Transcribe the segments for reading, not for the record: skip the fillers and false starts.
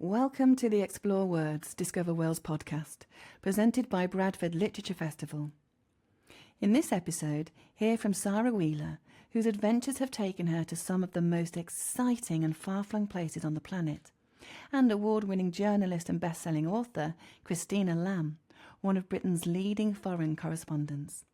Welcome to the Explore Words, Discover Worlds podcast, presented by Bradford Literature Festival. In this episode, hear from Sara Wheeler, whose adventures have taken her to some of the most exciting and far-flung places on the planet, and award-winning journalist and best-selling author Christina Lamb, one of Britain's leading foreign correspondents.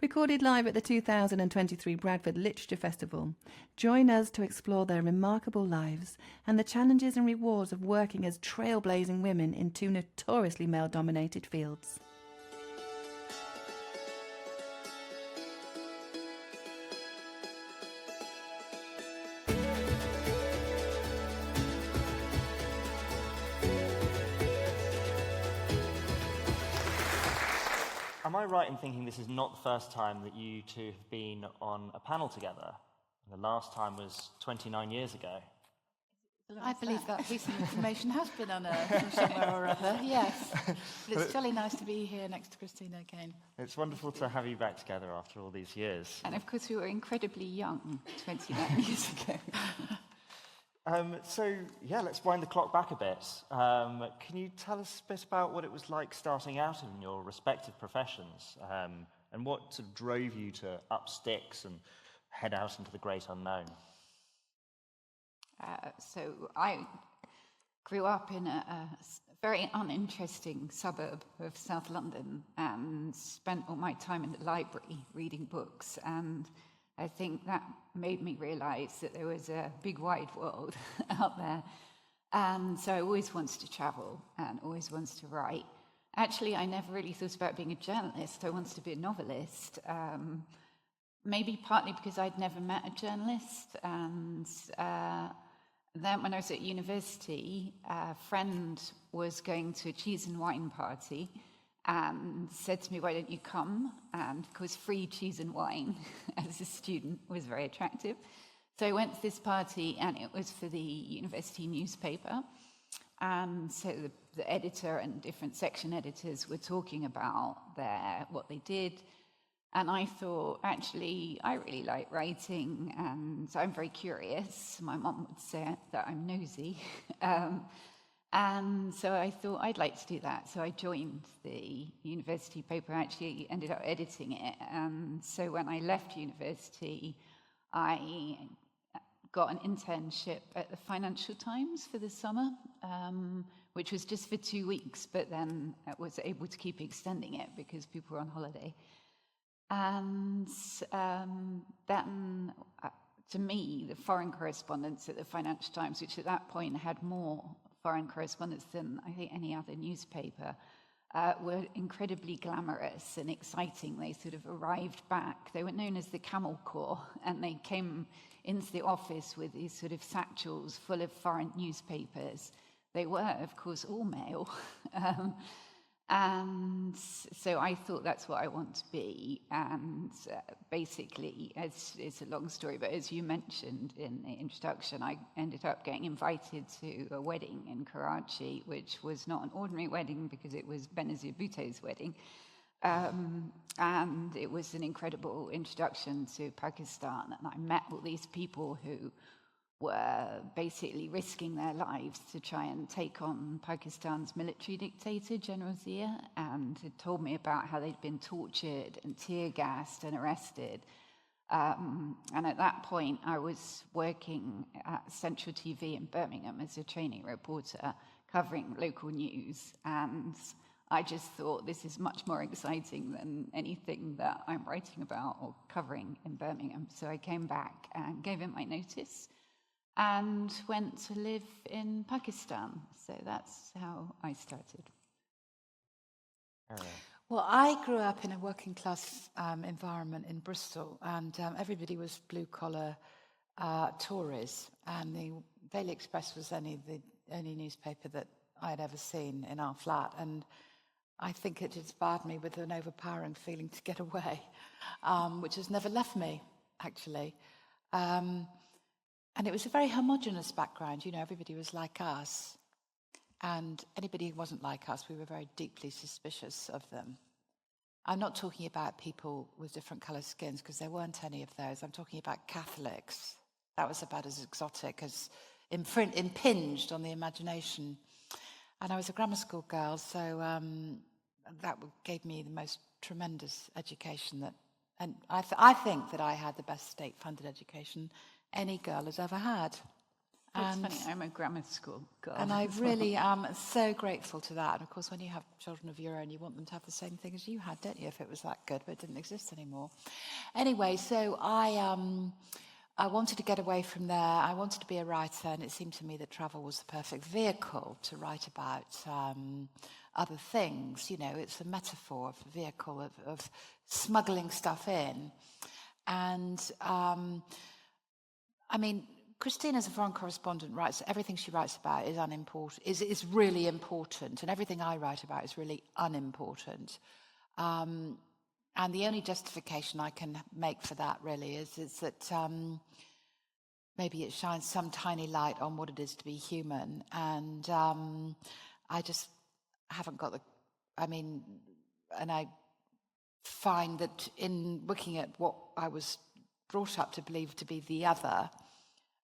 Recorded live at the 2023 Bradford Literature Festival, join us to explore their remarkable lives and the challenges and rewards of working as trailblazing women in two notoriously male-dominated fields. Am I right in thinking this is not the first time that you two have been on a panel together? The last time was 29 years ago. I believe that piece of information has been unearthed from somewhere or other, yes. But it's jolly nice to be here next to Christina again. It's wonderful to have you back together after all these years. And of course we were incredibly young 29 years ago. Let's wind the clock back a bit. Can you tell us a bit about what it was like starting out in your respective professions, and what sort of drove you to up sticks and head out into the great unknown? So I grew up in a very uninteresting suburb of South London and spent all my time in the library reading books, and I think that made me realise that there was a big wide world out there. And so I always wanted to travel and always wanted to write. Actually, I never really thought about being a journalist. I wanted to be a novelist, maybe partly because I'd never met a journalist. And then when I was at university, a friend was going to a cheese and wine party and said to me, "Why don't you come?" And of course, free cheese and wine as a student was very attractive. So I went to this party, and it was for the university newspaper. And so the editor and different section editors were talking about what they did. And I thought, actually, I really like writing, and I'm very curious. My mum would say that I'm nosy. And so I thought I'd like to do that. So I joined the university paper, actually ended up editing it. And so when I left university, I got an internship at the Financial Times for the summer, which was just for 2 weeks, but then I was able to keep extending it because people were on holiday. And then, to me, the foreign correspondents at the Financial Times, which at that point had more foreign correspondents than I think any other newspaper, were incredibly glamorous and exciting. They sort of arrived back. They were known as the Camel Corps, and they came into the office with these sort of satchels full of foreign newspapers. They were, of course, all male. And so I thought that's what I want to be. And basically, it's a long story, but as you mentioned in the introduction, I ended up getting invited to a wedding in Karachi, which was not an ordinary wedding because it was Benazir Bhutto's wedding. And it was an incredible introduction to Pakistan. And I met all these people who were basically risking their lives to try and take on Pakistan's military dictator, General Zia, and had told me about how they'd been tortured and tear-gassed and arrested. And at that point, I was working at Central TV in Birmingham as a trainee reporter, covering local news, and I just thought this is much more exciting than anything that I'm writing about or covering in Birmingham. So I came back and gave in my notice and went to live in Pakistan. So that's how I started. Well, I grew up in a working class environment in Bristol, and everybody was blue-collar Tories, and the Daily Express was the only newspaper that I had ever seen in our flat, and I think it inspired me with an overpowering feeling to get away, which has never left me, actually. And it was a very homogenous background, everybody was like us. And anybody who wasn't like us, we were very deeply suspicious of them. I'm not talking about people with different coloured skins, because there weren't any of those. I'm talking about Catholics. That was about as exotic as impinged on the imagination. And I was a grammar school girl, so that gave me the most tremendous education and I think that I had the best state-funded education any girl has ever had. That's funny, I'm a grammar school girl. And I really am so grateful to that. And of course, when you have children of your own, you want them to have the same thing as you had, don't you, if it was that good, but it didn't exist anymore. Anyway, so I wanted to get away from there. I wanted to be a writer, and it seemed to me that travel was the perfect vehicle to write about other things. You know, it's a metaphor, a vehicle of smuggling stuff in. And, I mean, Christina, as a foreign correspondent, writes everything she writes about is unimportant. Is really important, and everything I write about is really unimportant. And the only justification I can make for that really is that maybe it shines some tiny light on what it is to be human, and I just haven't got and I find that in looking at what I was brought up to believe to be the other,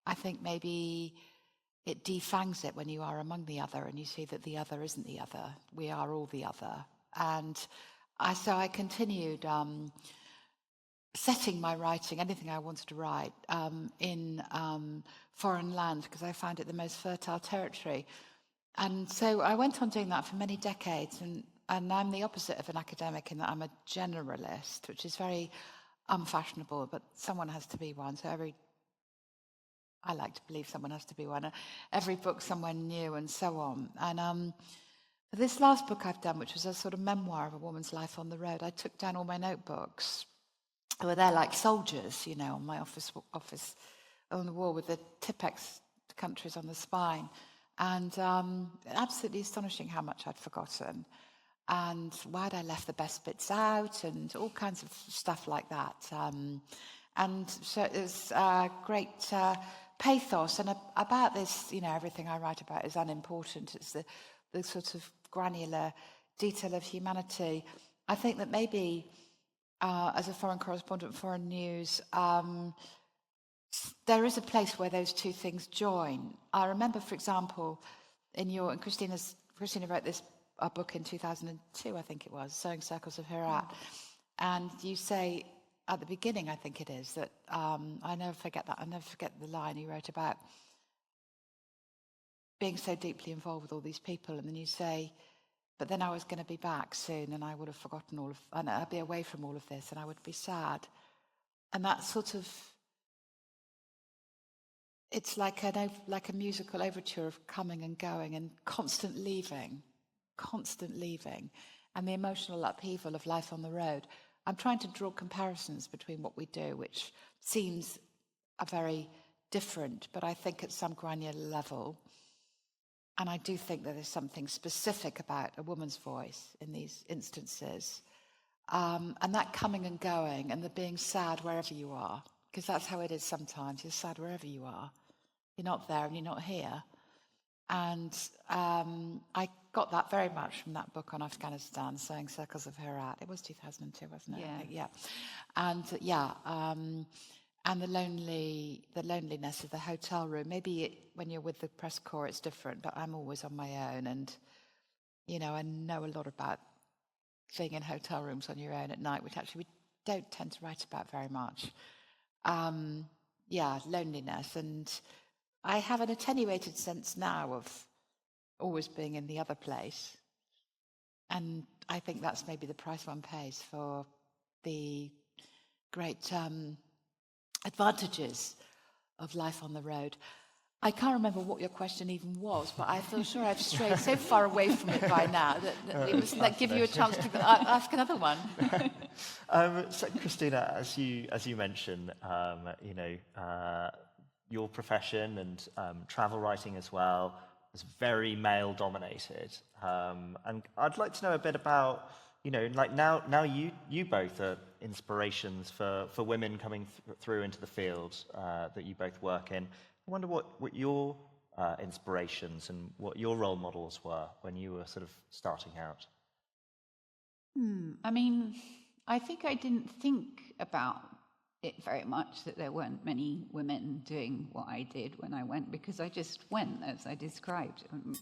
I think maybe it defangs it when you are among the other and you see that the other isn't the other. We are all the other. And so I continued setting my writing, anything I wanted to write, in foreign lands, because I found it the most fertile territory. And so I went on doing that for many decades. And I'm the opposite of an academic in that I'm a generalist, which is very unfashionable, but someone has to be one. So I like to believe someone has to be one. Every book somewhere new and so on. And this last book I've done, which was a sort of memoir of a woman's life on the road, I took down all my notebooks. They were there like soldiers, you know, on my office on the wall with the Tipex countries on the spine. And absolutely astonishing how much I'd forgotten. And why'd I left the best bits out and all kinds of stuff like that. And so there's great pathos. And about this, you know, everything I write about is unimportant. It's the sort of granular detail of humanity. I think that maybe as a foreign correspondent, foreign news, there is a place where those two things join. I remember, for example, Christina wrote this book in 2002, I think it was, Sewing Circles of Herat. And you say at the beginning, I think it is, that I never forget the line you wrote about being so deeply involved with all these people. And then you say, but then I was going to be back soon and I would have forgotten and I'd be away from all of this and I would be sad. And that sort of, it's like a musical overture of coming and going and constant leaving, and the emotional upheaval of life on the road. I'm trying to draw comparisons between what we do, which seems very different, but I think at some granular level. And I do think that there's something specific about a woman's voice in these instances. And that coming and going and the being sad wherever you are, because that's how it is sometimes. You're sad wherever you are. You're not there and you're not here. And I got that very much from that book on Afghanistan, Sewing Circles of Herat. It was 2002, wasn't it? Yeah. And the loneliness of the hotel room. Maybe when you're with the press corps, it's different, but I'm always on my own. And, you know, I know a lot about being in hotel rooms on your own at night, which actually we don't tend to write about very much. Loneliness. And I have an attenuated sense now of always being in the other place. And I think that's maybe the price one pays for the great advantages of life on the road. I can't remember what your question even was, but I feel sure I've strayed so far away from it by now that it was like give you a chance to ask another one. So, Christina, as you mentioned, your profession and travel writing as well is very male-dominated, and I'd like to know a bit about, now you both are inspirations for women coming through into the field that you both work in. I wonder what your inspirations and what your role models were when you were sort of starting out. I mean, I think I didn't think about it very much that there weren't many women doing what I did when I went, because I just went as I described. And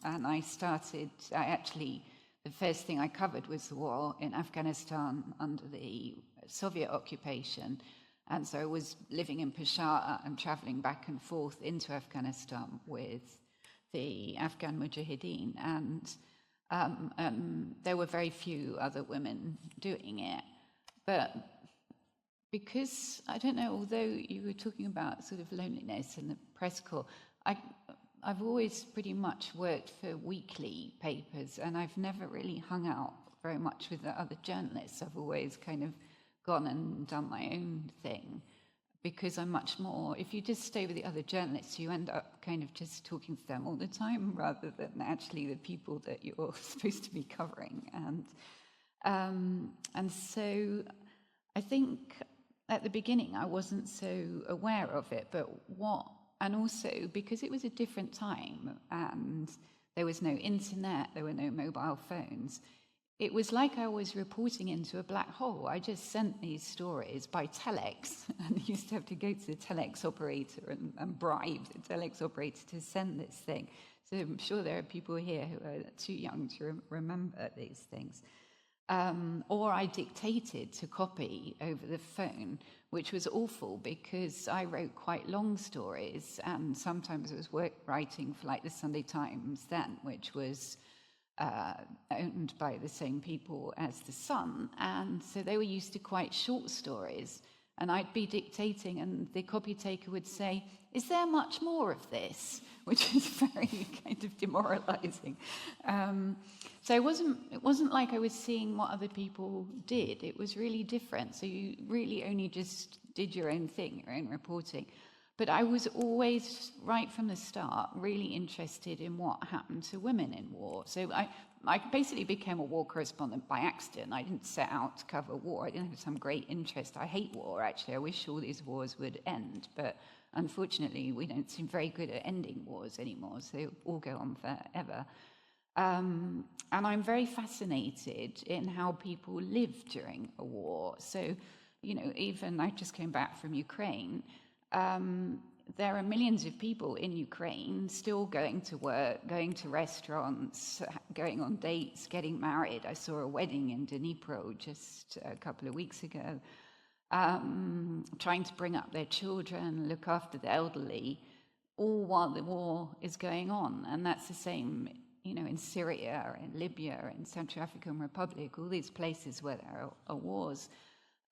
the first thing I covered was the war in Afghanistan under the Soviet occupation. And so I was living in Peshawar and traveling back and forth into Afghanistan with the Afghan Mujahideen. And there were very few other women doing it. But because, I don't know, although you were talking about sort of loneliness in the press corps, I've always pretty much worked for weekly papers, and I've never really hung out very much with the other journalists. I've always kind of gone and done my own thing, because I'm much more, if you just stay with the other journalists, you end up kind of just talking to them all the time rather than actually the people that you're supposed to be covering. And so I think at the beginning I wasn't so aware of it, and also because it was a different time and there was no internet, there were no mobile phones, it was like I was reporting into a black hole. I just sent these stories by telex, and I used to have to go to the telex operator and bribe the telex operator to send this thing. So I'm sure there are people here who are too young to remember these things. Or I dictated to copy over the phone, which was awful because I wrote quite long stories, and sometimes I was writing for like the Sunday Times then, which was owned by the same people as the Sun, and so they were used to quite short stories. And I'd be dictating, and the copy taker would say, "Is there much more of this?" Which is very kind of demoralizing. So it wasn't like I was seeing what other people did. It was really different. So you really only just did your own thing, your own reporting. But I was always, right from the start, really interested in what happened to women in war. So I basically became a war correspondent by accident. I didn't set out to cover war. I didn't have some great interest. I hate war, actually. I wish all these wars would end. But unfortunately, we don't seem very good at ending wars anymore, so they all go on forever. And I'm very fascinated in how people live during a war. So, even I just came back from Ukraine. There are millions of people in Ukraine still going to work, going to restaurants, going on dates, getting married. I saw a wedding in Dnipro just a couple of weeks ago, trying to bring up their children, look after the elderly, all while the war is going on. And that's the same, in Syria, in Libya, in Central African Republic, all these places where there are wars.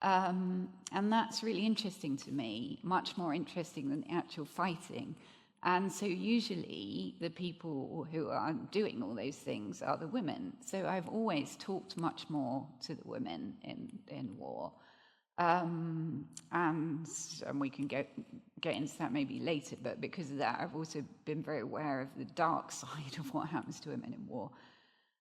And that's really interesting to me, much more interesting than the actual fighting. And so usually the people who are doing all those things are the women. So I've always talked much more to the women in war. And we can get into that maybe later, but because of that, I've also been very aware of the dark side of what happens to women in war.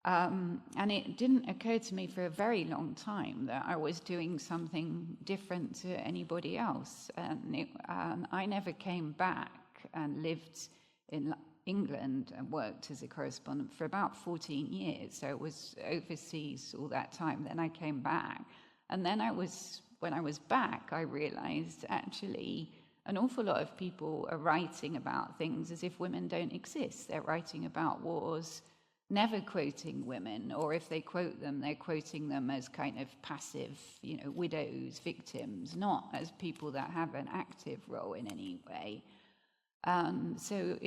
And it didn't occur to me for a very long time that I was doing something different to anybody else. And I never came back and lived in England and worked as a correspondent for about 14 years. So I was overseas all that time. Then I came back. And then when I was back, I realized actually an awful lot of people are writing about things as if women don't exist. They're writing about wars, never quoting women, or if they quote them, they're quoting them as kind of passive, widows, victims, not as people that have an active role in any way. So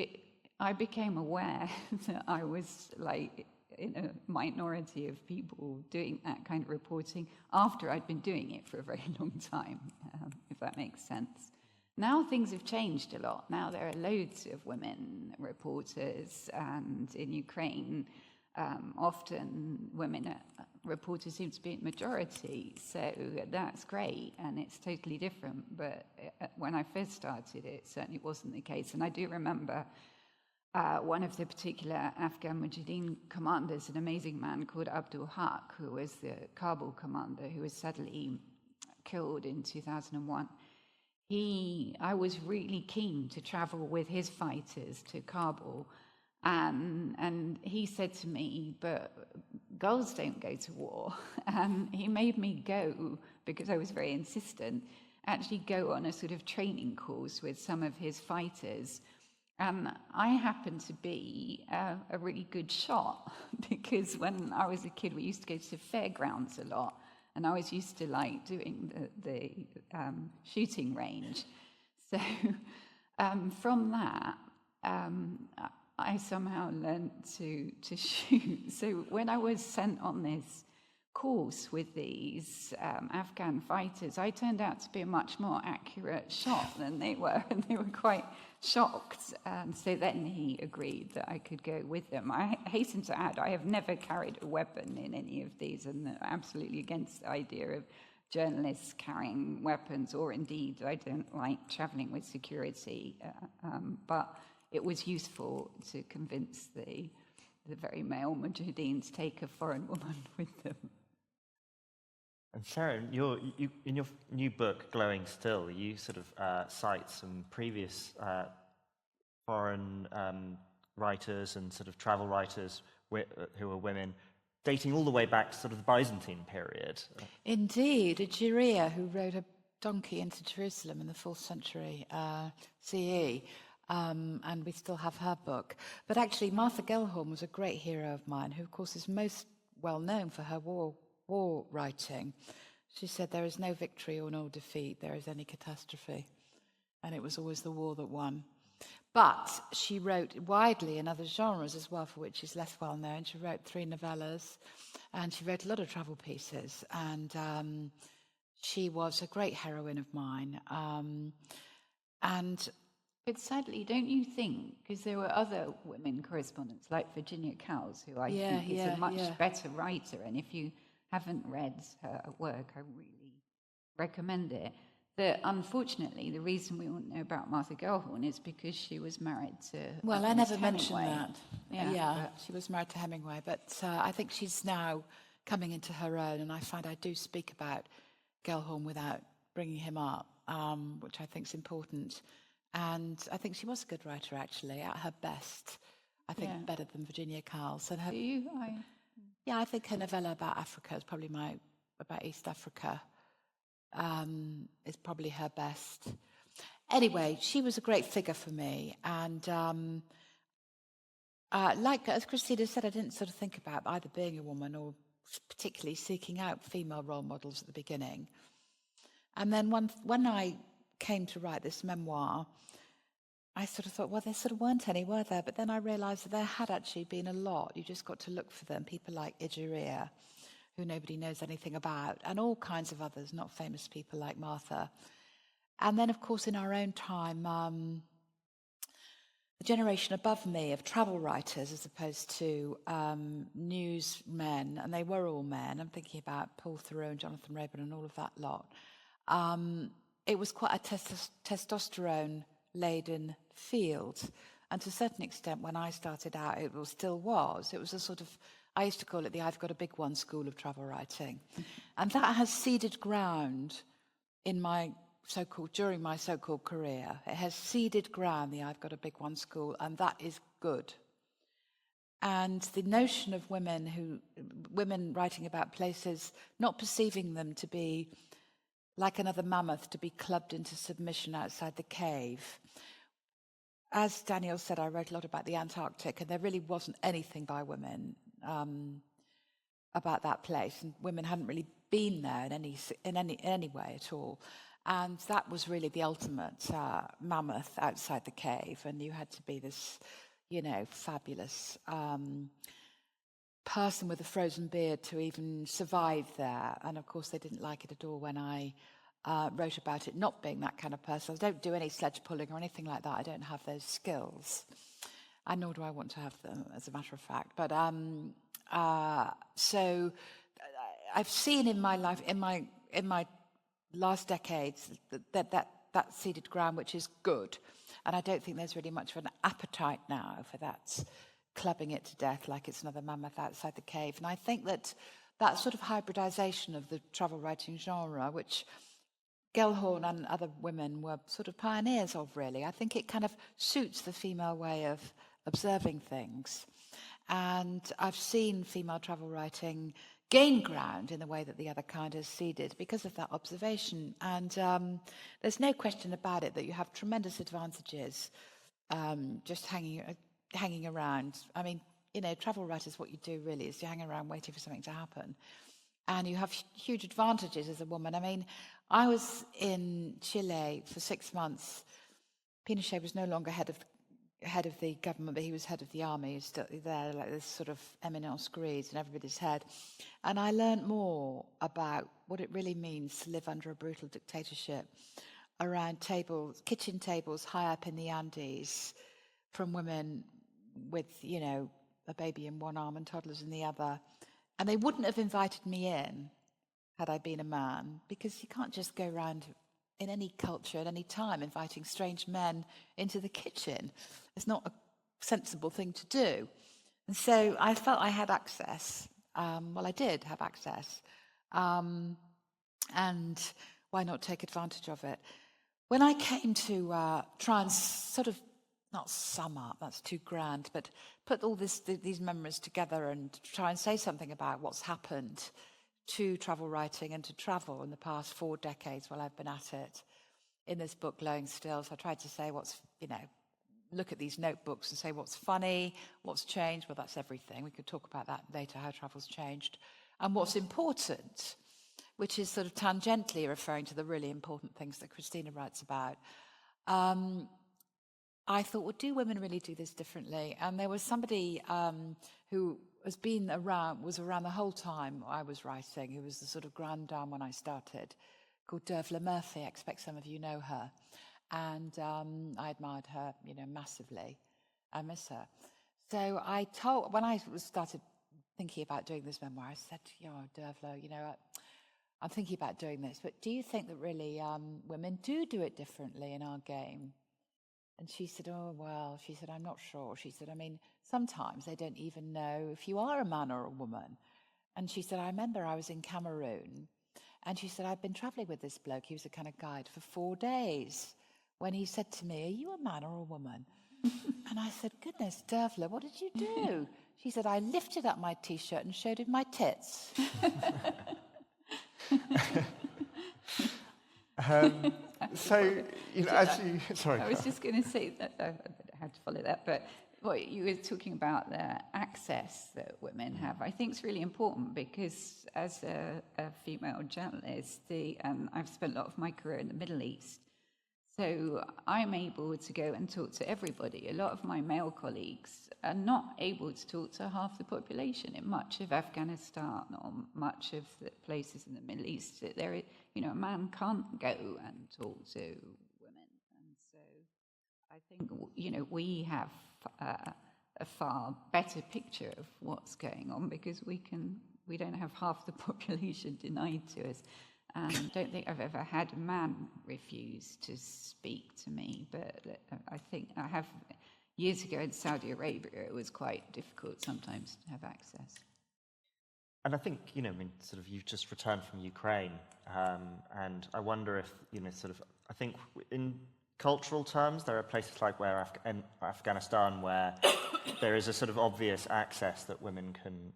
I became aware that I was like in a minority of people doing that kind of reporting after I'd been doing it for a very long time, if that makes sense. Now things have changed a lot. Now there are loads of women reporters, and in Ukraine, often women reporters seem to be in majority. So that's great, and it's totally different. But when I first started, it certainly wasn't the case. And I do remember one of the particular Afghan Mujahideen commanders, an amazing man called Abdul Haq, who was the Kabul commander, who was sadly killed in 2001. I was really keen to travel with his fighters to Kabul, and he said to me, "But girls don't go to war." And he made me go because I was very insistent. actually go on a sort of training course with some of his fighters. And I happen to be a really good shot because when I was a kid, we used to go to fairgrounds a lot, and I was used to like doing the shooting range. So from that, I somehow learned to shoot. So when I was sent on this course with these Afghan fighters, I turned out to be a much more accurate shot than they were, and they were quite shocked. So then he agreed that I could go with them. I hasten to add, I have never carried a weapon in any of these, and I'm absolutely against the idea of journalists carrying weapons, or indeed, I don't like travelling with security. But it was useful to convince the very male mujahideen to take a foreign woman with them. And Sarah, in your new book, Glowing Still, you sort of cite some previous foreign writers and sort of travel writers who were women, dating all the way back to sort of the Byzantine period. Indeed, Egeria, who rode a donkey into Jerusalem in the 4th century CE, and we still have her book. But actually, Martha Gellhorn was a great hero of mine, who, of course, is most well known for her war writing. She said, "There is no victory or no defeat, there is any catastrophe." And it was always the war that won. But she wrote widely in other genres as well, for which she's less well known. She wrote 3 novellas, and she wrote a lot of travel pieces. And she was a great heroine of mine. But sadly, don't you think, because there were other women correspondents like Virginia Cowles, who I think is a much better writer, and if you haven't read her work, I really recommend it, that unfortunately the reason we all know about Martha Gellhorn is because she was married to Well, I never mentioned Hemingway. that. She was married to Hemingway, but I think she's now coming into her own, and I find I do speak about Gellhorn without bringing him up, which I think is important. And I think she was a good writer, actually, at her best. I think better than Virginia Cowles. And Do you? Yeah, I think her novella about Africa is probably about East Africa, is probably her best. Anyway, she was a great figure for me. And like, as Christina said, I didn't sort of think about either being a woman or particularly seeking out female role models at the beginning. And then when I came to write this memoir, I sort of thought, well, there sort of weren't any, were there? But then I realised that there had actually been a lot. You just got to look for them. People like Egeria, who nobody knows anything about, and all kinds of others, not famous people like Martha. And then, of course, in our own time, the generation above me of travel writers as opposed to newsmen, and they were all men. I'm thinking about Paul Theroux and Jonathan Rayburn and all of that lot. It was quite a testosterone-laden field. And to a certain extent, when I started out, it still was. It was a sort of, I used to call it the I've got a big one school of travel writing. And that has ceded ground in during my so-called career. It has ceded ground, the I've got a big one school, and that is good. And the notion of women writing about places, not perceiving them to be like another mammoth, to be clubbed into submission outside the cave. As Daniel said, I wrote a lot about the Antarctic, and there really wasn't anything by women about that place, and women hadn't really been there in any way at all. And that was really the ultimate mammoth outside the cave, and you had to be this, fabulous person with a frozen beard to even survive there. And of course, they didn't like it at all when I wrote about it not being that kind of person. I don't do any sledge pulling or anything like that. I don't have those skills, and nor do I want to have them, as a matter of fact. But so I've seen in my life, in my last decades, that ceded ground, which is good. And I don't think there's really much of an appetite now for that, clubbing it to death like it's another mammoth outside the cave. And I think that sort of hybridization of the travel writing genre, which Gellhorn and other women were sort of pioneers of, really, I think it kind of suits the female way of observing things. And I've seen female travel writing gain ground in the way that the other kind has ceded because of that observation. And there's no question about it that you have tremendous advantages just hanging around. I mean, travel writers, what you do really is you hang around waiting for something to happen. And you have huge advantages as a woman. I mean, I was in Chile for 6 months. Pinochet was no longer head of the government, but he was head of the army. He was still there, like this sort of eminence grise in everybody's head. And I learned more about what it really means to live under a brutal dictatorship around kitchen tables high up in the Andes, from women with, a baby in one arm and toddlers in the other. And they wouldn't have invited me in had I been a man, because you can't just go around in any culture at any time inviting strange men into the kitchen. It's not a sensible thing to do. And so I felt I had access. Well, I did have access. And why not take advantage of it? When I came to try and sort of, not sum up, that's too grand, but put all these memories together and try and say something about what's happened to travel writing and to travel in the past 4 decades while I've been at it. In this book, Glowing Stills, I tried to say look at these notebooks and say what's funny, what's changed. Well, that's everything. We could talk about that later, how travel's changed. And what's important, which is sort of tangentially referring to the really important things that Christina writes about. I thought, well, do women really do this differently? And there was somebody who was around the whole time I was writing, who was the sort of grande dame when I started, called Dervla Murphy. I expect some of you know her. And I admired her, massively. I miss her. So when I started thinking about doing this memoir, I said, Dervla, I'm thinking about doing this, but do you think that really women do it differently in our game? And she said, I'm not sure. She said, sometimes they don't even know if you are a man or a woman. And she said, I remember I was in Cameroon, and she said, I'd been traveling with this bloke, he was a kind of guide, for 4 days, when he said to me, are you a man or a woman? And I said, goodness, Dervla, what did you do? She said, I lifted up my T-shirt and showed him my tits. So, sorry. I was just going to say that I had to follow that, but what you were talking about, the access that women have, I think is really important, because as a female journalist, I've spent a lot of my career in the Middle East, so I'm able to go and talk to everybody. A lot of my male colleagues are not able to talk to half the population in much of Afghanistan or much of the places in the Middle East. A man can't go and talk to women. And so I think, we have a far better picture of what's going on, because we don't have half the population denied to us. And I don't think I've ever had a man refuse to speak to me, but I think I have. Years ago in Saudi Arabia, it was quite difficult sometimes to have access. And I think, you've just returned from Ukraine, and I wonder if, I think in cultural terms, there are places like Afghanistan where there is a sort of obvious access that women can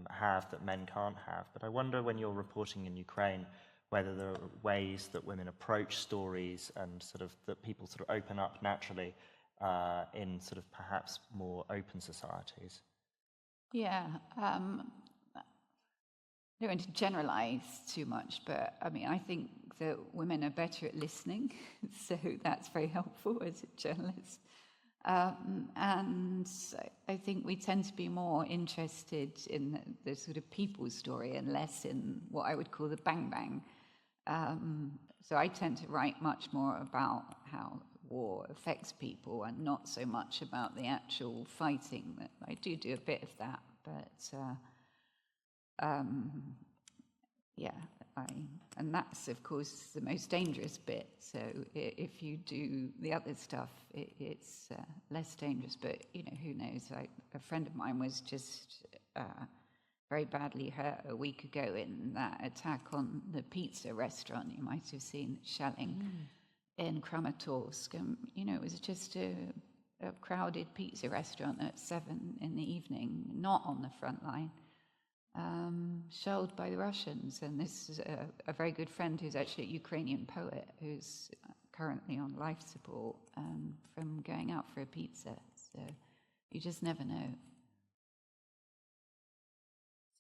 have that men can't have. But I wonder, when you're reporting in Ukraine, whether there are ways that women approach stories and that people open up naturally in perhaps more open societies. Yeah, I don't want to generalize too much, but I think that women are better at listening, so that's very helpful as a journalist. And I think we tend to be more interested in the sort of people's story and less in what I would call the bang-bang. So I tend to write much more about how war affects people and not so much about the actual fighting. I do a bit of that, but and that's, of course, the most dangerous bit. So if you do the other stuff, it's less dangerous. But, who knows? A friend of mine was just very badly hurt a week ago in that attack on the pizza restaurant you might have seen, shelling in Kramatorsk. It was just a crowded pizza restaurant at 7 p.m, not on the front line. shelled by the Russians. And this is a very good friend who's actually a Ukrainian poet who's currently on life support from going out for a pizza. So you just never know.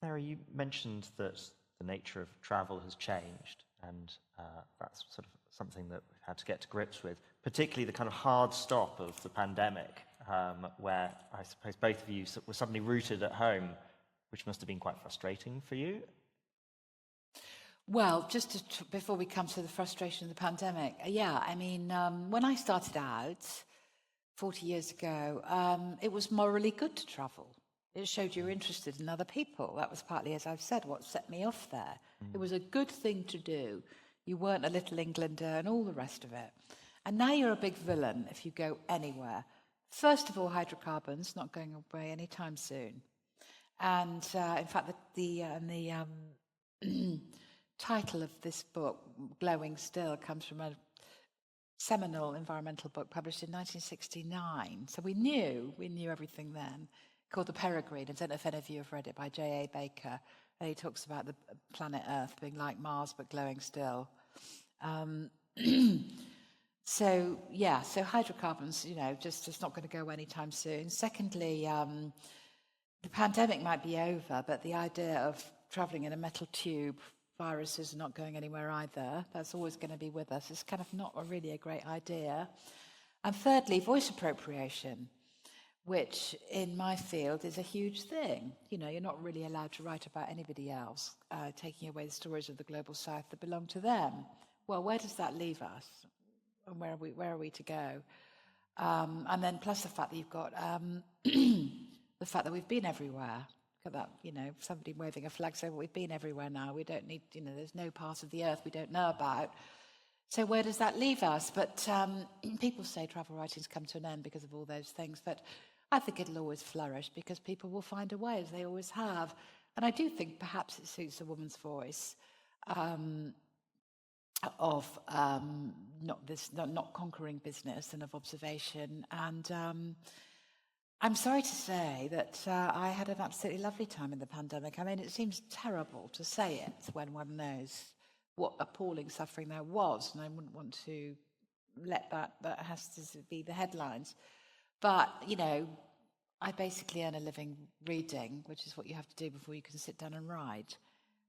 Sarah, you mentioned that the nature of travel has changed, and that's sort of something that we've had to get to grips with, particularly the kind of hard stop of the pandemic, where I suppose both of you were suddenly rooted at home, which must have been quite frustrating for you. Well, just before we come to the frustration of the pandemic, I mean, when I started out 40 years ago, it was morally good to travel. It showed you were interested in other people. That was partly, as I've said, what set me off there. It was a good thing to do. You weren't a little Englander and all the rest of it. And now you're a big villain if you go anywhere. First of all, hydrocarbons, not going away anytime soon. And in fact, the title of this book, Glowing Still, comes from a seminal environmental book published in 1969. So we knew everything then, called The Peregrine. I don't know if any of you have read it, by J.A. Baker. And he talks about the planet Earth being like Mars, but glowing still. So hydrocarbons, just not going to go anytime soon. Secondly, the pandemic might be over, but the idea of traveling in a metal tube, viruses are not going anywhere either. That's always going to be with us. It's kind of not really a great idea. And thirdly, voice appropriation, which in my field is a huge thing. You're not really allowed to write about anybody else, taking away the stories of the global south that belong to them. Well, where does that leave us? And where are we to go? And then plus the fact that you've got the fact that we've been everywhere. Look at that, somebody waving a flag saying, well, we've been everywhere now. We don't need, there's no part of the earth we don't know about. So where does that leave us? But people say travel writing's come to an end because of all those things. But I think it'll always flourish because people will find a way, as they always have. And I do think perhaps it suits a woman's voice of not conquering business and of observation. And I'm sorry to say that I had an absolutely lovely time in the pandemic. I mean, it seems terrible to say it when one knows what appalling suffering there was, and I wouldn't want to let that has to be the headlines. But, I basically earn a living reading, which is what you have to do before you can sit down and write.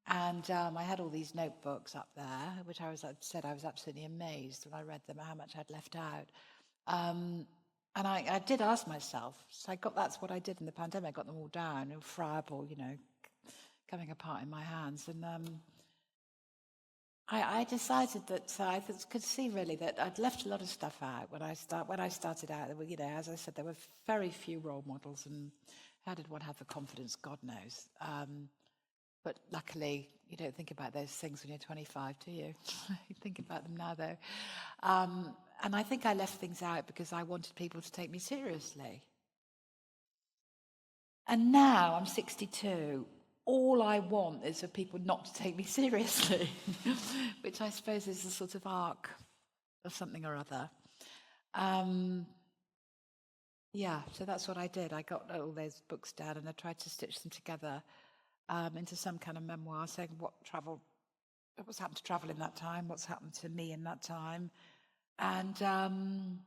And I had all these notebooks up there, which I was absolutely amazed when I read them, how much I'd left out. And I did ask myself, so that's what I did in the pandemic. I got them all down, friable, coming apart in my hands. And I decided that I could see really that I'd left a lot of stuff out when I started out. There were, as I said, there were very few role models, and how did one have the confidence? God knows. But luckily, you don't think about those things when you're 25, do you? You think about them now, though. And I think I left things out because I wanted people to take me seriously. And now I'm 62. All I want is for people not to take me seriously, which I suppose is a sort of arc of something or other. So that's what I did. I got all those books down and I tried to stitch them together into some kind of memoir, saying what's happened to travel in that time, what's happened to me in that time, and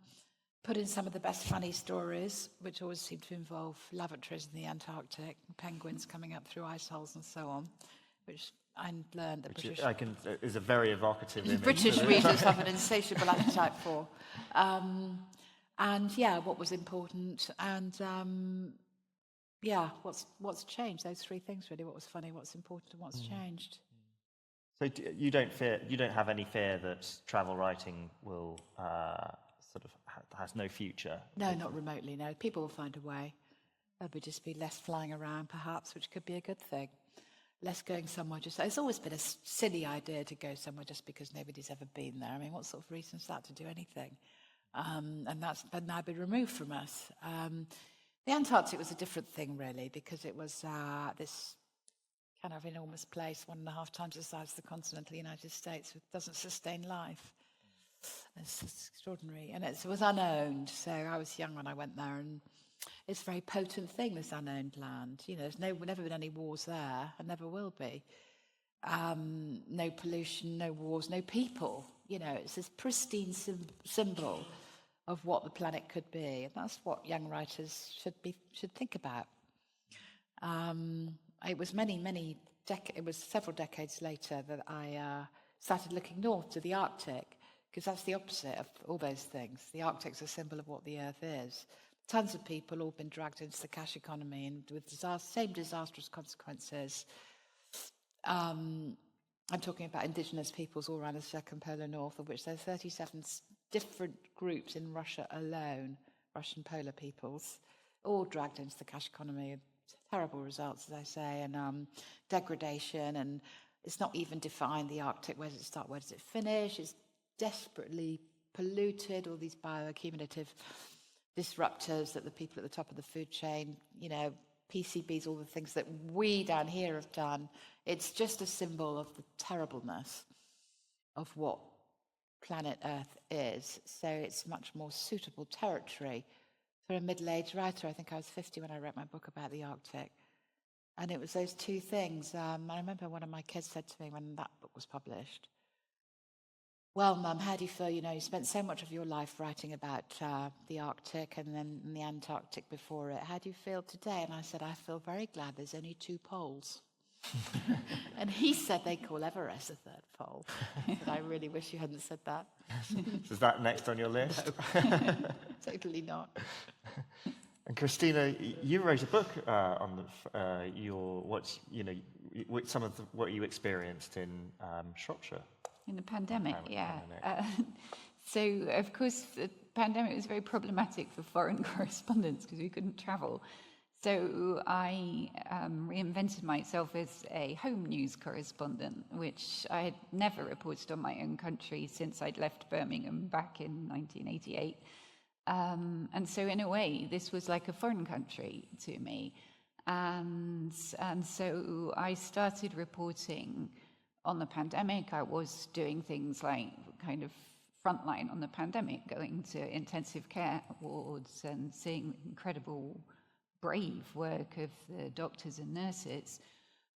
put in some of the best funny stories, which always seem to involve lavatories in the Antarctic, penguins coming up through ice holes and so on, which I learned that is a very evocative image. British readers have an insatiable appetite for. What was important, and what's changed? Those three things really: what was funny, what's important, and what's changed. So you don't have any fear that travel writing will has no future? No, not remotely. No, people will find a way. There'll just be less flying around, perhaps, which could be a good thing. Less going somewhere. It's always been a silly idea to go somewhere just because nobody's ever been there. I mean, what sort of reason is that to do anything? And that's now been removed from us. The Antarctic was a different thing, really, because it was this kind of enormous place, 1.5 times the size of the continental United States, which doesn't sustain life. It's extraordinary. And it was unowned, so I was young when I went there, and It's a very potent thing, this unowned land. There's never been any wars there, and never will be. No pollution, no wars, no people. It's this pristine symbol of what the planet could be, and that's what young writers should think about. It was it was several decades later that I started looking north to the Arctic, because that's the opposite of all those things. The Arctic's a symbol of what the Earth is. Tons of people all been dragged into the cash economy, and with same disastrous consequences. I'm talking about indigenous peoples all around the circumpolar north, of which there are 37 different groups in Russia alone, Russian polar peoples, all dragged into the cash economy. Terrible results, as I say, and degradation, and it's not even defined, the Arctic. Where does it start, where does it finish? It's desperately polluted, all these bioaccumulative disruptors that the people at the top of the food chain, PCBs, all the things that we down here have done. It's just a symbol of the terribleness of what planet Earth is. So it's much more suitable territory for a middle-aged writer. I think I was 50 when I wrote my book about the Arctic. And it was those two things. I remember one of my kids said to me when that book was published, "Well, Mum, how do you feel? You spent so much of your life writing about the Arctic and then the Antarctic before it. How do you feel today?" And I said, "I feel very glad there's only two poles." And he said they call Everest a third pole. I said, "I really wish you hadn't said that." So is that next on your list? No, totally not. And Christina, you wrote a book on what you experienced in Shropshire. In the pandemic, yeah. So, of course, the pandemic was very problematic for foreign correspondents because we couldn't travel. So I reinvented myself as a home news correspondent, which I had never reported on my own country since I'd left Birmingham back in 1988. And so in a way, this was like a foreign country to me. And so I started reporting on the pandemic. I was doing things like kind of frontline on the pandemic, going to intensive care wards and seeing incredible brave work of the doctors and nurses,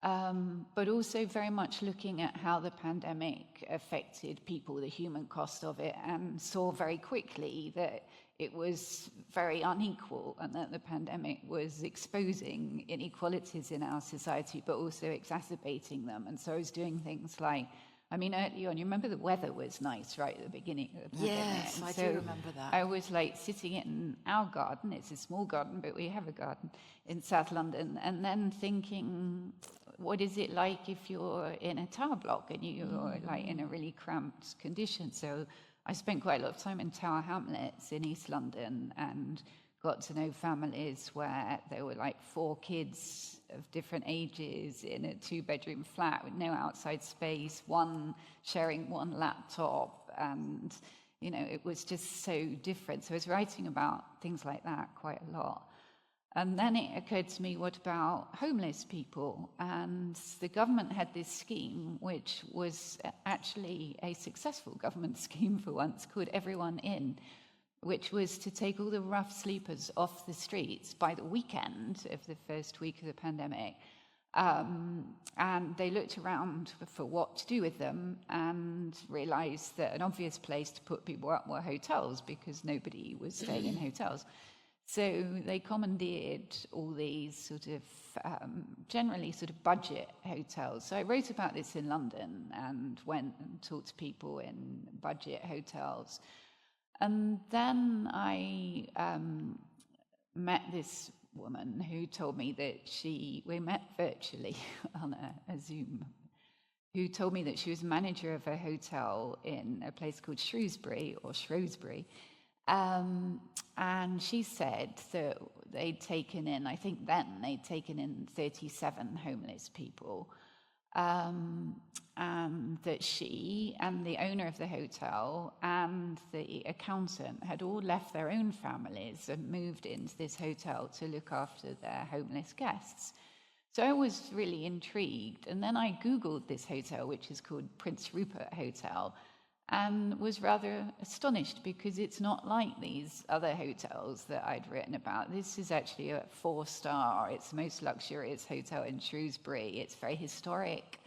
but also very much looking at how the pandemic affected people, the human cost of it, and saw very quickly that it was very unequal and that the pandemic was exposing inequalities in our society, but also exacerbating them. And so I was doing things like, early on, you remember the weather was nice right at the beginning of the pandemic? Yes, I do remember that. I was like sitting in our garden, it's a small garden, but we have a garden in South London, and then thinking, what is it like if you're in a tower block and you're like in a really cramped condition? So I spent quite a lot of time in Tower Hamlets in East London and got to know families where there were like 4 kids of different ages in a 2-bedroom flat with no outside space, one sharing one laptop, and it was just so different. So I was writing about things like that quite a lot. And then it occurred to me, what about homeless people? And the government had this scheme, which was actually a successful government scheme for once, called Everyone In, which was to take all the rough sleepers off the streets by the weekend of the first week of the pandemic. And they looked around for what to do with them and realized that an obvious place to put people up were hotels, because nobody was staying in hotels. So they commandeered all these sort of generally sort of budget hotels. So I wrote about this in London and went and talked to people in budget hotels. And then I met this woman who told me that we met virtually on a Zoom, who told me that she was manager of a hotel in a place called Shrewsbury. And she said that they'd taken in, I think then they'd taken in 37 homeless people. And that she and the owner of the hotel and the accountant had all left their own families and moved into this hotel to look after their homeless guests. So I was really intrigued. And then I Googled this hotel, which is called Prince Rupert Hotel. and was rather astonished because it's not like these other hotels that I'd written about. This is actually a 4-star. It's the most luxurious hotel in Shrewsbury. It's very historic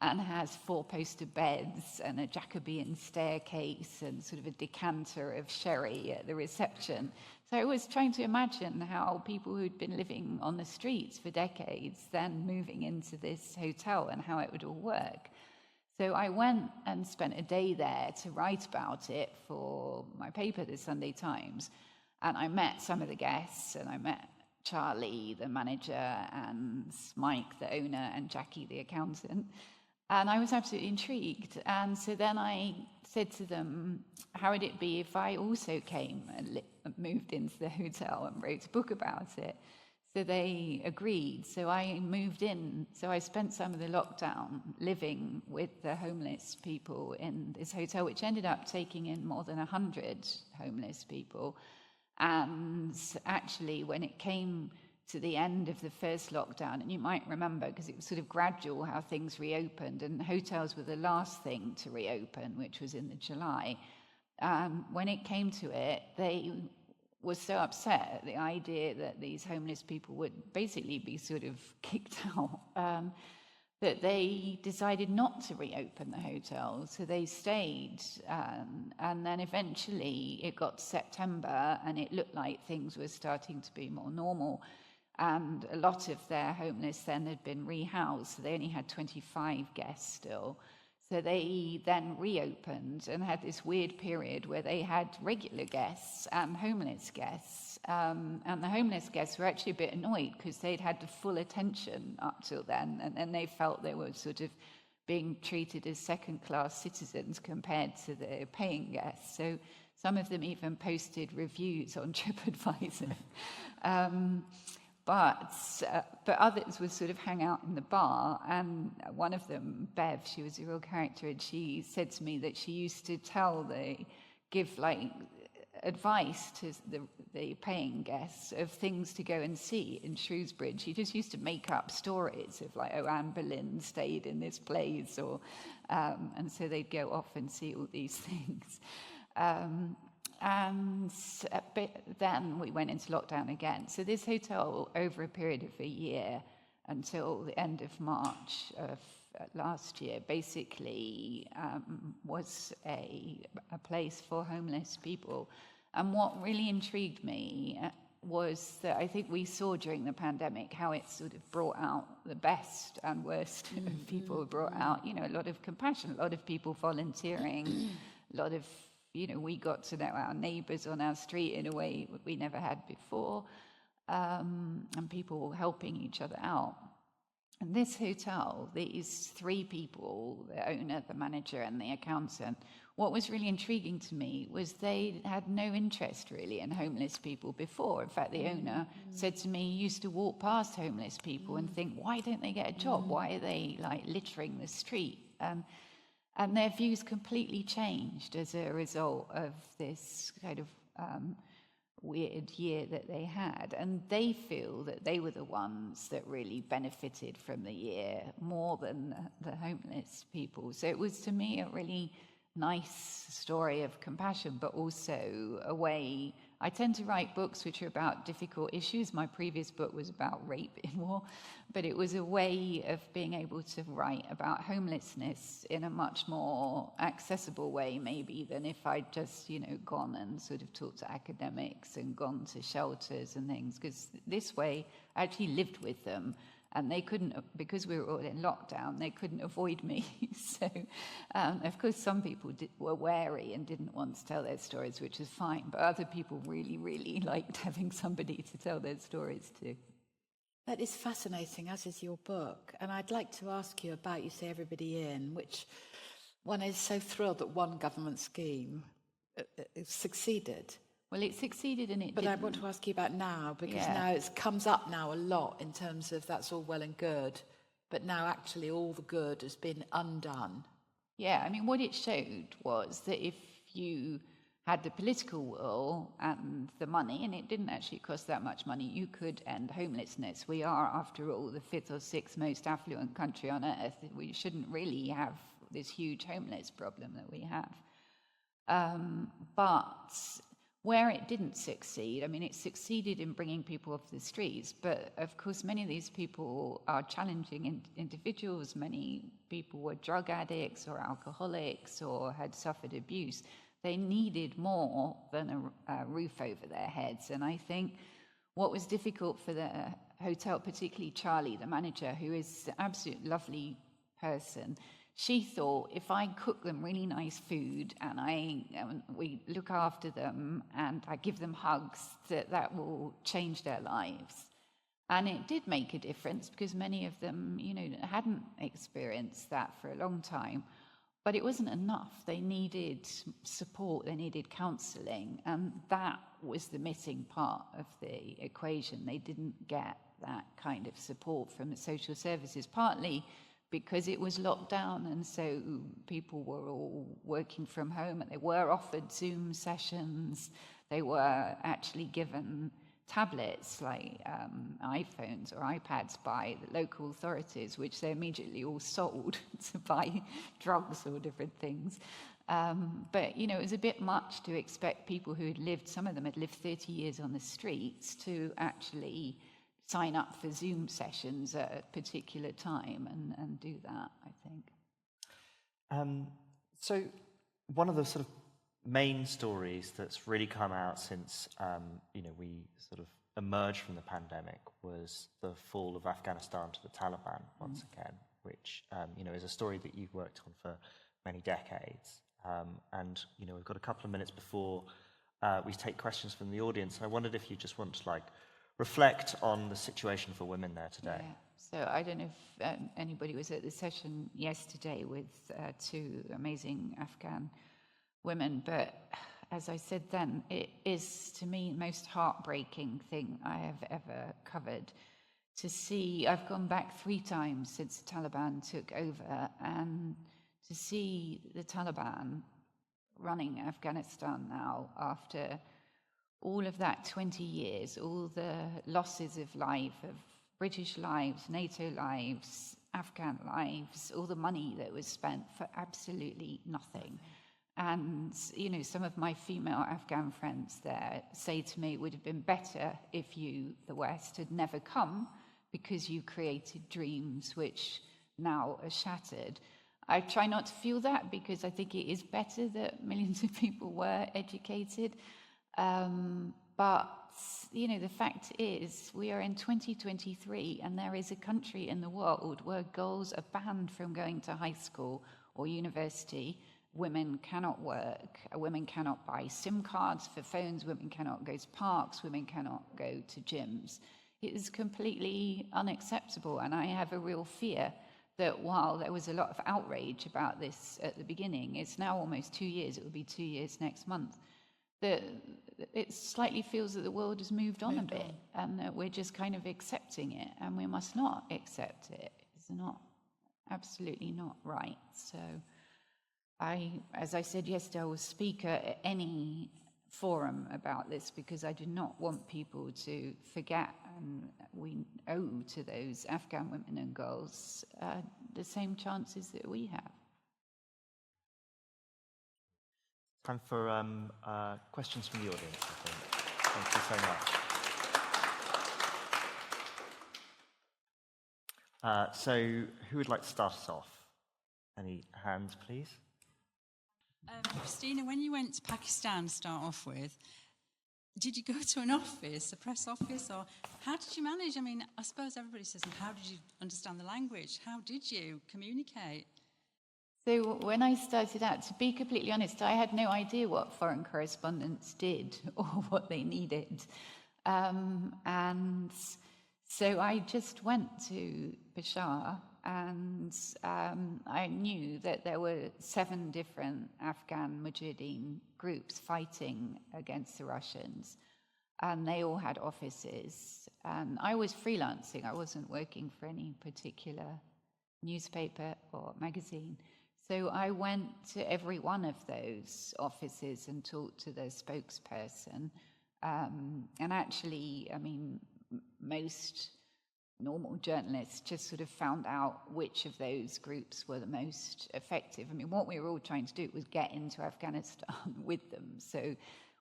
and has 4-poster beds and a Jacobean staircase and sort of a decanter of sherry at the reception. So I was trying to imagine how people who'd been living on the streets for decades then moving into this hotel and how it would all work. So I went and spent a day there to write about it for my paper, the Sunday Times. And I met some of the guests, and I met Charlie, the manager, and Mike, the owner, and Jackie, the accountant. And I was absolutely intrigued. And so then I said to them, how would it be if I also came and moved into the hotel and wrote a book about it? So they agreed. So I moved in. So I spent some of the lockdown living with the homeless people in this hotel, which ended up taking in more than 100 homeless people. And actually, when it came to the end of the first lockdown, and you might remember, because it was sort of gradual how things reopened, and hotels were the last thing to reopen, which was in the July. When it came to it, they was so upset at the idea that these homeless people would basically be sort of kicked out, that they decided not to reopen the hotel. So they stayed, and then eventually it got to September and it looked like things were starting to be more normal. And a lot of their homeless then had been rehoused, so they only had 25 guests still. So they then reopened and had this weird period where they had regular guests and homeless guests. And the homeless guests were actually a bit annoyed because they'd had the full attention up till then. And then they felt they were sort of being treated as second-class citizens compared to the paying guests. So some of them even posted reviews on TripAdvisor. But others would sort of hang out in the bar, and one of them, Bev, she was a real character, and she said to me that she used to give like advice to the paying guests of things to go and see in Shrewsbury. She just used to make up stories of like, oh, Anne Boleyn stayed in this place, or and so they'd go off and see all these things. But then we went into lockdown again. So this hotel, over a period of a year until the end of March of last year, basically was a place for homeless people. And what really intrigued me was that I think we saw during the pandemic how it sort of brought out the best and worst of people. Brought out, a lot of compassion, a lot of people volunteering, a lot of we got to know our neighbours on our street in a way we never had before, and people helping each other out. And this hotel, these 3 people, the owner, the manager, and the accountant, what was really intriguing to me was they had no interest really in homeless people before. In fact, the owner said to me, he used to walk past homeless people and think, why don't they get a job? Why are they like littering the street? And their views completely changed as a result of this kind of weird year that they had. And they feel that they were the ones that really benefited from the year more than the homeless people. So it was, to me, a really nice story of compassion, but also a way. I tend to write books which are about difficult issues. My previous book was about rape in war, but it was a way of being able to write about homelessness in a much more accessible way, maybe, than if I'd just, gone and sort of talked to academics and gone to shelters and things, because this way I actually lived with them. And they couldn't, because we were all in lockdown, they couldn't avoid me. So, of course, some people were wary and didn't want to tell their stories, which is fine. But other people really, really liked having somebody to tell their stories to. That is fascinating, as is your book. And I'd like to ask you about, you say Everybody In, which one is so thrilled that one government scheme succeeded. Well, it succeeded and it But didn't. I want to ask you about now, because now it comes up now a lot in terms of that's all well and good, but now actually all the good has been undone. Yeah, I mean, what it showed was that if you had the political will and the money, and it didn't actually cost that much money, you could end homelessness. We are, after all, the 5th or 6th most affluent country on earth. We shouldn't really have this huge homeless problem that we have. But where it didn't succeed, I mean, it succeeded in bringing people off the streets, but of course many of these people are challenging individuals. Many people were drug addicts or alcoholics or had suffered abuse. They needed more than a roof over their heads. And I think what was difficult for the hotel, particularly Charlie, the manager, who is an absolute lovely person, she thought if I cook them really nice food and we look after them and I give them hugs, that will change their lives. And it did make a difference because many of them, hadn't experienced that for a long time. But it wasn't enough. They needed support, they needed counselling, and that was the missing part of the equation. They didn't get that kind of support from the social services, partly because it was locked down and so people were all working from home and they were offered Zoom sessions. They were actually given tablets like iPhones or iPads by the local authorities, which they immediately all sold to buy drugs or different things. But, it was a bit much to expect people who had lived, some of them had lived 30 years on the streets, to actually sign up for Zoom sessions at a particular time and do that, I think. So one of the sort of main stories that's really come out since we sort of emerged from the pandemic was the fall of Afghanistan to the Taliban once again, which is a story that you've worked on for many decades. And we've got a couple of minutes before we take questions from the audience. I wondered if you just want to reflect on the situation for women there today. Yeah. So I don't know if anybody was at the session yesterday with two amazing Afghan women, but as I said then, it is to me the most heartbreaking thing I have ever covered. To see, I've gone back 3 times since the Taliban took over, and to see the Taliban running Afghanistan now after all of that 20 years, all the losses of life, of British lives, NATO lives, Afghan lives, all the money that was spent for absolutely nothing. And, some of my female Afghan friends there say to me it would have been better if you, the West, had never come because you created dreams which now are shattered. I try not to feel that because I think it is better that millions of people were educated. But, the fact is we are in 2023 and there is a country in the world where girls are banned from going to high school or university. Women cannot work, women cannot buy SIM cards for phones, women cannot go to parks, women cannot go to gyms. It is completely unacceptable, and I have a real fear that while there was a lot of outrage about this at the beginning, it's now almost 2 years, it will be 2 years next month, that it slightly feels that the world has moved on a bit and that we're just kind of accepting it, and we must not accept it. It's absolutely not right. So as I said yesterday, I will speak at any forum about this because I do not want people to forget, and we owe to those Afghan women and girls the same chances that we have. Time for questions from the audience, I think. Thank you so much. So who would like to start us off? Any hands, please? Christina, when you went to Pakistan to start off with, did you go to an office, a press office, or how did you manage? I mean, I suppose everybody says, how did you understand the language? How did you communicate? So when I started out, to be completely honest, I had no idea what foreign correspondents did or what they needed. And so I just went to Peshawar, and I knew that there were 7 different Afghan Mujahideen groups fighting against the Russians, and they all had offices. And I was freelancing. I wasn't working for any particular newspaper or magazine. So I went to every one of those offices and talked to the spokesperson. And actually, I mean, most normal journalists just sort of found out which of those groups were the most effective. I mean, what we were all trying to do was get into Afghanistan with them. So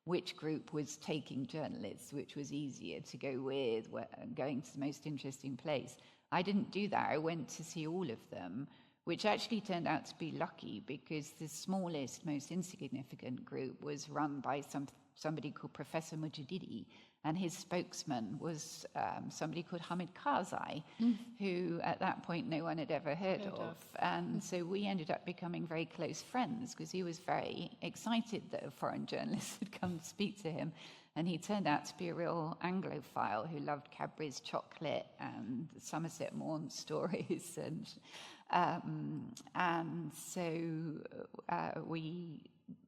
which group was taking journalists, which was easier to go with, going to the most interesting place. I didn't do that. I went to see all of them, which actually turned out to be lucky, because the smallest, most insignificant group was run by somebody called Professor Mujahidi, and his spokesman was somebody called Hamid Karzai, who at that point no one had ever heard of. And so we ended up becoming very close friends, because he was very excited that a foreign journalist had come to speak to him. And he turned out to be a real Anglophile who loved Cadbury's chocolate and Somerset Maugham stories. And so we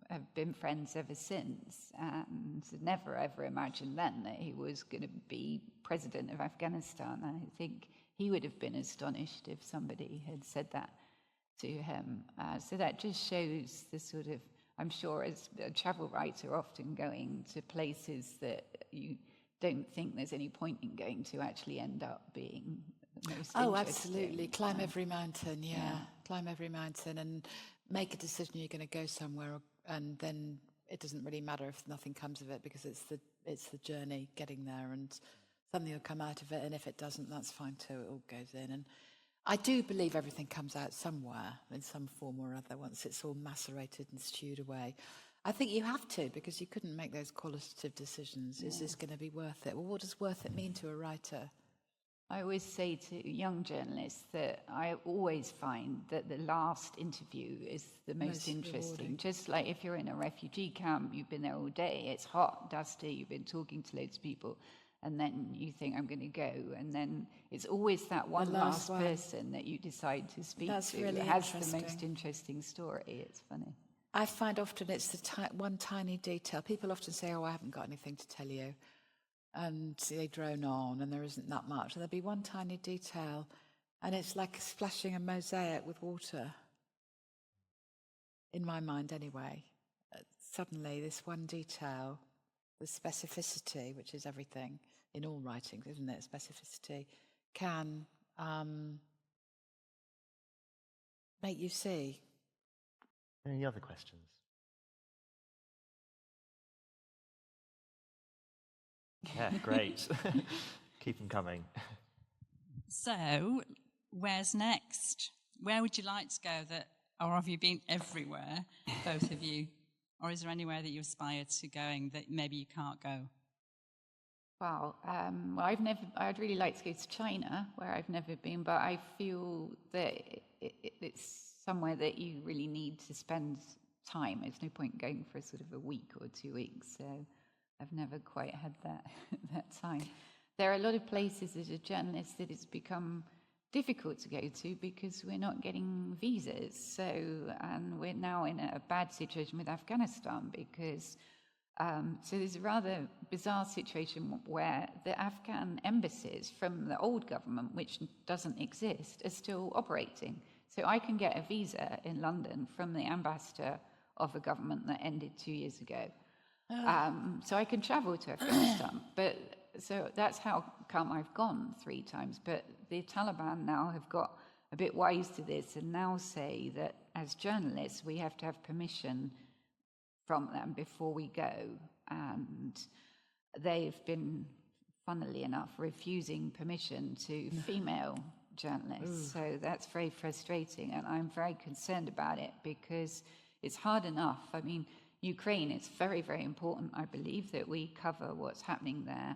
have been friends ever since, and never ever imagined then that he was going to be president of Afghanistan. I think he would have been astonished if somebody had said that to him. So that just shows the sort of, I'm sure as a travel writer, often going to places that you don't think there's any point in going to actually end up being the most interesting. Oh, absolutely. Climb every mountain, yeah. Climb every mountain and make a decision you're going to go somewhere, and then it doesn't really matter if nothing comes of it, because it's the journey getting there, and something will come out of it, and if it doesn't, that's fine too. It all goes in. And I do believe everything comes out somewhere in some form or other once it's all macerated and stewed away. I think you have to, because you couldn't make those qualitative decisions. Is this going to be worth it? Well, what does worth it mean to a writer? I always say to young journalists that I always find that the last interview is the most interesting. Rewarding. Just like if you're in a refugee camp, you've been there all day, it's hot, dusty, you've been talking to loads of people, and then you think, I'm going to go, and then it's always that one last person that you decide to speak to really has the most interesting story. It's funny. I find often it's the one tiny detail. People often say, oh, I haven't got anything to tell you. And they drone on, and there isn't that much. And there'll be one tiny detail, and it's like splashing a mosaic with water. In my mind, anyway. Suddenly, this one detail, the specificity, which is everything in all writings, isn't it? Specificity can make you see. Any other questions? Yeah, great. Keep them coming. So, where's next? Where would you like to go or have you been everywhere, both of you? Or is there anywhere that you aspire to going that maybe you can't go? Well, I'd really like to go to China, where I've never been, but I feel that it's somewhere that you really need to spend time. There's no point going for sort of a week or 2 weeks, so I've never quite had that time. There are a lot of places as a journalist that it's become difficult to go to because we're not getting visas. And we're now in a bad situation with Afghanistan because, so there's a rather bizarre situation where the Afghan embassies from the old government, which doesn't exist, are still operating. So I can get a visa in London from the ambassador of a government that ended 2 years ago. So I can travel to Afghanistan, so that's how come I've gone 3 times. But the Taliban now have got a bit wise to this and now say that as journalists we have to have permission from them before we go. And they've been, funnily enough, refusing permission to female journalists. So that's very frustrating, and I'm very concerned about it because it's hard enough. I mean, Ukraine, it's very, very important, I believe, that we cover what's happening there,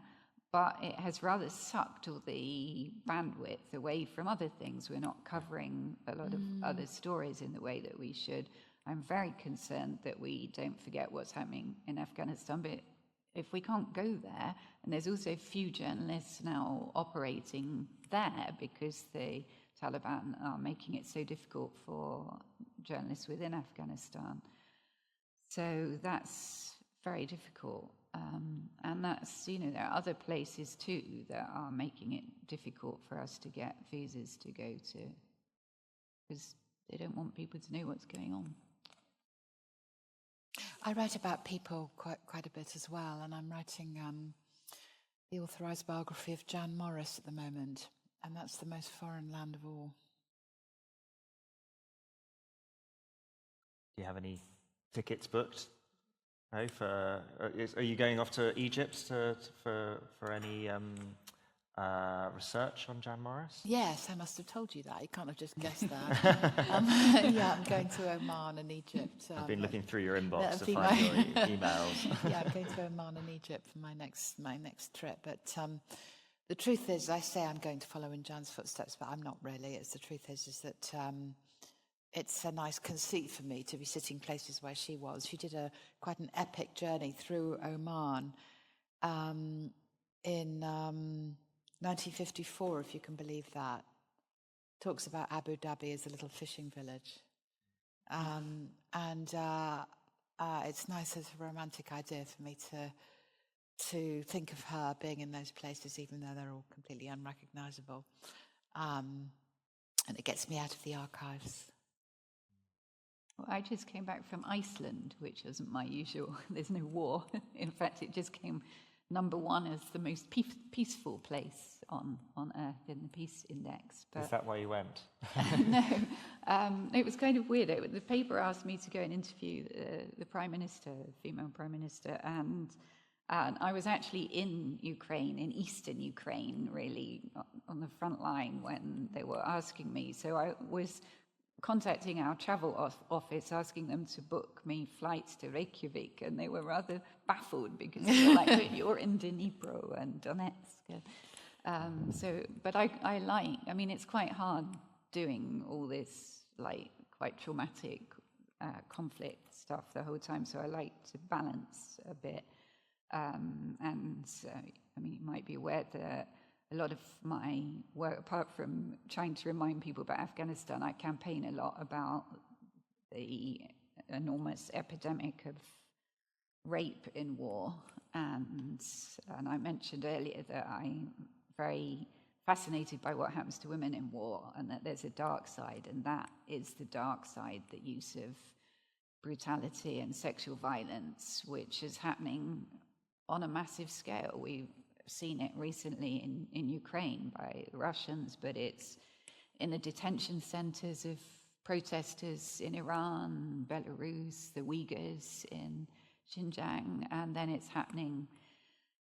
but it has rather sucked all the bandwidth away from other things. We're not covering a lot of other stories in the way that we should. I'm very concerned that we don't forget what's happening in Afghanistan, but if we can't go there, and there's also few journalists now operating there because the Taliban are making it so difficult for journalists within Afghanistan. So that's very difficult. And that's, there are other places too that are making it difficult for us to get visas to go to because they don't want people to know what's going on. I write about people quite a bit as well, and I'm writing the authorised biography of Jan Morris at the moment. And that's the most foreign land of all. Do you have any tickets booked? No, are you going off to Egypt for any research on Jan Morris? Yes, I must have told you that. You can't have just guessed that. Yeah, I'm going to Oman and Egypt. I've been looking through your inbox that'll to be find your emails. Yeah, I'm going to Oman and Egypt for my next trip. But the truth is, I say I'm going to follow in Jan's footsteps, but I'm not really. The truth is that it's a nice conceit for me to be sitting places where she was. She did quite an epic journey through Oman in 1954, if you can believe that. Talks about Abu Dhabi as a little fishing village. It's nice as a romantic idea for me to think of her being in those places, even though they're all completely unrecognisable. And it gets me out of the archives. Well, I just came back from Iceland, which isn't my usual. There's no war. In fact, it just came number one as the most peaceful place on Earth in the Peace Index. Is that why you went? No, it was kind of weird. The paper asked me to go and interview the Prime Minister, female Prime Minister, and I was actually in Ukraine, in eastern Ukraine, really, on the front line when they were asking me. So I was contacting our travel office, asking them to book me flights to Reykjavik, and they were rather baffled because they were like, "Oh, you're in Dnipro and Donetsk." But I mean, it's quite hard doing all this, like, quite traumatic conflict stuff the whole time, so I like to balance a bit. I mean, you might be aware that a lot of my work, apart from trying to remind people about Afghanistan, I campaign a lot about the enormous epidemic of rape in war. And I mentioned earlier that I'm very fascinated by what happens to women in war, and that there's a dark side, and that is the dark side, the use of brutality and sexual violence, which is happening on a massive scale. We've seen it recently in Ukraine by the Russians, but it's in the detention centers of protesters in Iran, Belarus, the Uyghurs in Xinjiang, and then it's happening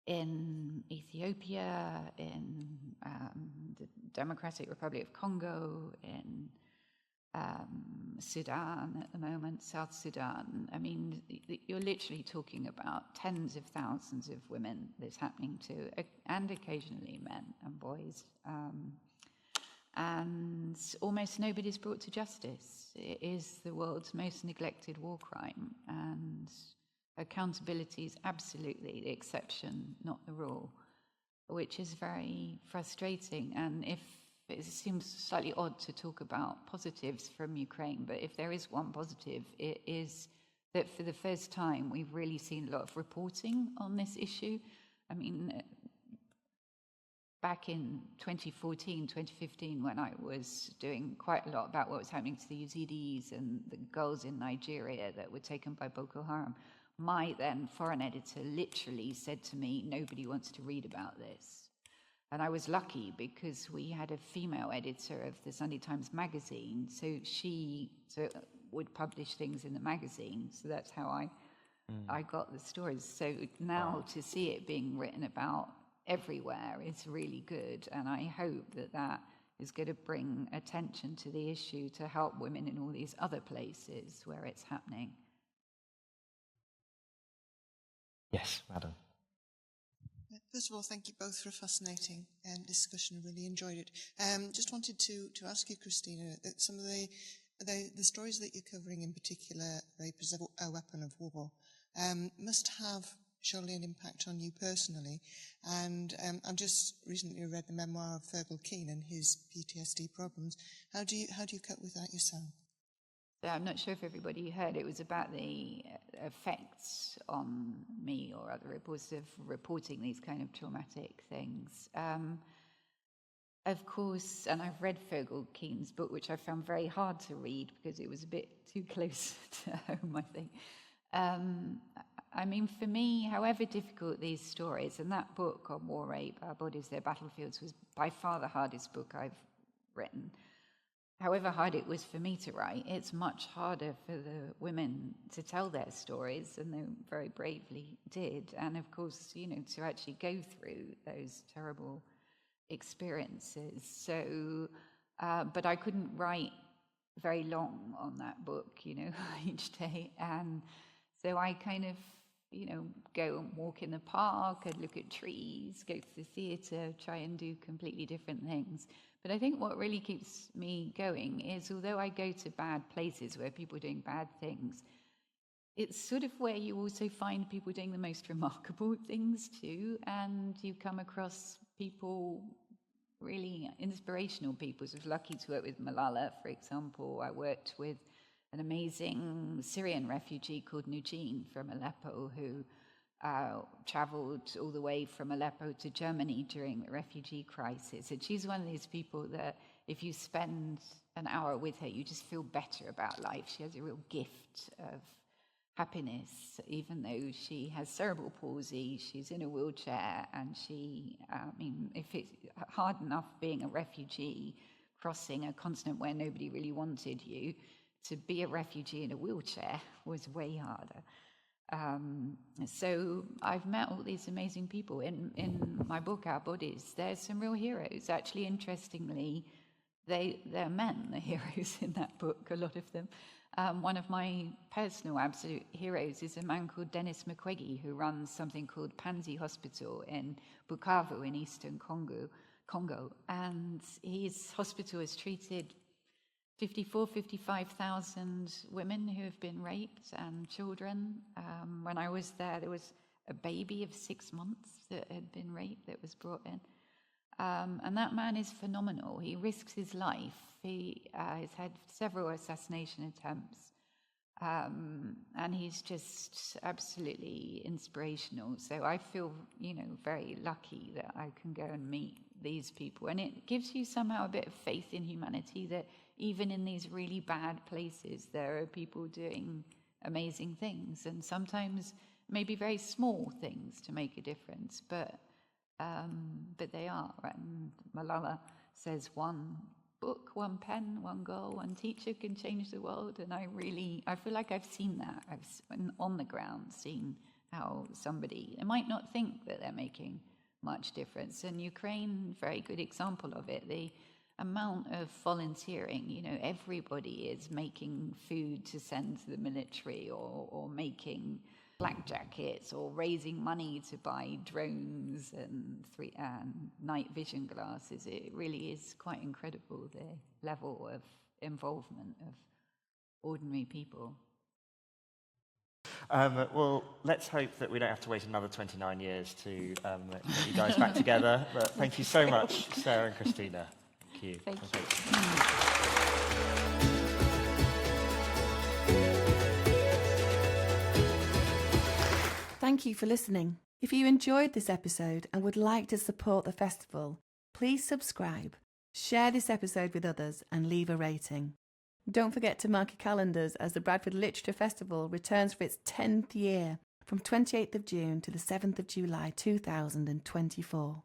in Ethiopia, in the Democratic Republic of Congo, in Sudan at the moment, South Sudan. I mean, you're literally talking about tens of thousands of women that's happening to, and occasionally men and boys. And almost nobody's brought to justice. It is the world's most neglected war crime, and accountability is absolutely the exception, not the rule, which is very frustrating. And if it seems slightly odd to talk about positives from Ukraine, but if there is one positive, it is that for the first time we've really seen a lot of reporting on this issue. I mean, back in 2014, 2015, when I was doing quite a lot about what was happening to the Yazidis and the girls in Nigeria that were taken by Boko Haram, my then foreign editor literally said to me, "Nobody wants to read about this." And I was lucky because we had a female editor of the Sunday Times magazine, so she would publish things in the magazine. So that's how I got the stories. So now to see it being written about everywhere is really good, and I hope that that is going to bring attention to the issue to help women in all these other places where it's happening. Yes, madam. First of all, thank you both for a fascinating discussion. I really enjoyed it. Just wanted to ask you, Christina, that some of the stories that you're covering, in particular, rape as a weapon of war, must have surely an impact on you personally. And I've just recently read the memoir of Fergal Keane and his PTSD problems. How do you cope with that yourself? I'm not sure if everybody heard. It was about the effects on me or other reporters of reporting these kind of traumatic things. Of course, and I've read Fergal Keane's book, which I found very hard to read because it was a bit too close to home, I think. I mean, for me, however difficult these stories, and that book on war rape, Our Bodies, Their Battlefields, was by far the hardest book I've written. However hard it was for me to write, it's much harder for the women to tell their stories, and they very bravely did. And of course, you know, to actually go through those terrible experiences. So, but I couldn't write very long on that book, you know, each day. And so I kind of, you know, go and walk in the park, I'd look at trees, go to the theatre, try and do completely different things. But I think what really keeps me going is, although I go to bad places where people are doing bad things, it's sort of where you also find people doing the most remarkable things too, and you come across people, really inspirational people. So I was lucky to work with Malala, for example. I worked with an amazing Syrian refugee called Nujeen from Aleppo, who travelled all the way from Aleppo to Germany during the refugee crisis. And she's one of these people that if you spend an hour with her, you just feel better about life. She has a real gift of happiness, even though she has cerebral palsy, she's in a wheelchair, and she, I mean, if it's hard enough being a refugee crossing a continent where nobody really wanted you, to be a refugee in a wheelchair was way harder. So I've met all these amazing people. In my book, Our Bodies, there's some real heroes. Actually, interestingly, they're men, the heroes in that book, a lot of them. One of my personal absolute heroes is a man called Dennis Mukwege, who runs something called Pansy Hospital in Bukavu in eastern Congo. And his hospital has treated 55,000 women who have been raped and children. When I was there was a baby of 6 months that had been raped that was brought in. And that man is phenomenal. He risks his life. He has had several assassination attempts. And he's just absolutely inspirational. So I feel, you know, very lucky that I can go and meet these people. And it gives you somehow a bit of faith in humanity that even in these really bad places, there are people doing amazing things, and sometimes maybe very small things to make a difference, but they are. And Malala says one book, one pen, one goal, one teacher can change the world. And I feel like I've seen that. I've on the ground seen how somebody, they might not think that they're making much difference. And Ukraine, very good example of it. The amount of volunteering, you know, everybody is making food to send to the military, or making black jackets, or raising money to buy drones and night vision glasses. It really is quite incredible, the level of involvement of ordinary people. Well, let's hope that we don't have to wait another 29 years to get you guys back together. But thank you so much, Sarah and Christina. Thank you. Thank you. Thank you for listening. If you enjoyed this episode and would like to support the festival, please subscribe, share this episode with others, and leave a rating. Don't forget to mark your calendars as the Bradford Literature Festival returns for its 10th year from 28th of June to the 7th of July 2024.